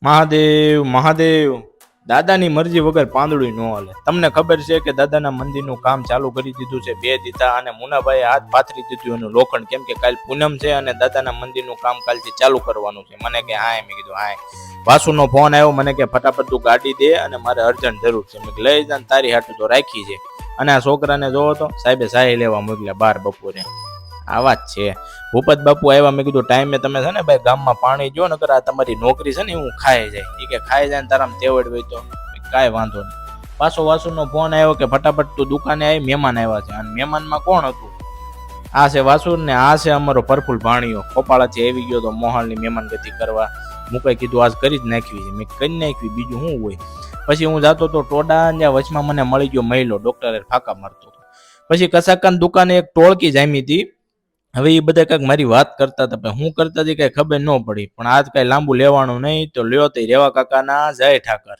મહાદેવ મહાદેવ, દાદાની મરજી વગર પાંદડું ન હાલે. તમને ખબર છે કે દાદાના મંદિરનું કામ ચાલુ કરી દીધું છે 2 દીધા, અને મુનાભાઈ હાથ પાથરી દીધું એનું લોખંડ, કેમ કે કાલ પૂનમ છે અને દાદાના મંદિરનું કામ કાલથી ચાલુ કરવાનું છે. મને કે હા, મેં કીધું હા. વાસુનો ફોન આવ્યો, મને કે ફટાફટ તું ગાડી દે અને મારે અર્જન્ટ જરૂર છે. મેં લઈ જા, તારી હાટું તો રાખી છે. અને આ છોકરાને જોવો તો સાહેબે સાહી લેવા મોકલ્યા 12 બપોરે. આવા જ છે. ભૂપત બાપુ આવ્યા, મેં કીધું ટાઈમે તમે છે ને ભાઈ ગામમાં પાણી જો, નકર આ તમારી નોકરી છે ને હું ખાઈ જાય. એ કે ખાઈ જાય ને તારામાં તેવડ હોય તો કાંઈ વાંધો નહીં. પાછો વાસુનો ફોન આવ્યો કે ફટાફટ તું દુકાને આવી, મહેમાન આવ્યા છે. અને મહેમાનમાં કોણ હતું? આ છે વાસુ ને આ છે અમારો પરફુલ ભાણિયો. ખોપાળાથી આવી ગયો તો મોહાલની મહેમાન ગતિ કરવા. મુકાઈ કીધું આજ કરી જ નાખવી છે. મેં કરી નાખવી, બીજું શું હોય. પછી હું જાતો તો ટોડા, ત્યાં વચમાં મને મળી ગયો મહિલો, ડોક્ટરે ફાંકા મારતો હતો. પછી કસાકાન દુકાને એક ટોળકી જામી હતી. હવે એ બધા કંઈક મારી વાત કરતા હતા, પણ હું કરતા હતી કઈ ખબર ન પડી. પણ આજ કઈ લાંબુ લેવાનું નહીં, તો લ્યો તો રેવા કાકાના જય ઠાકર.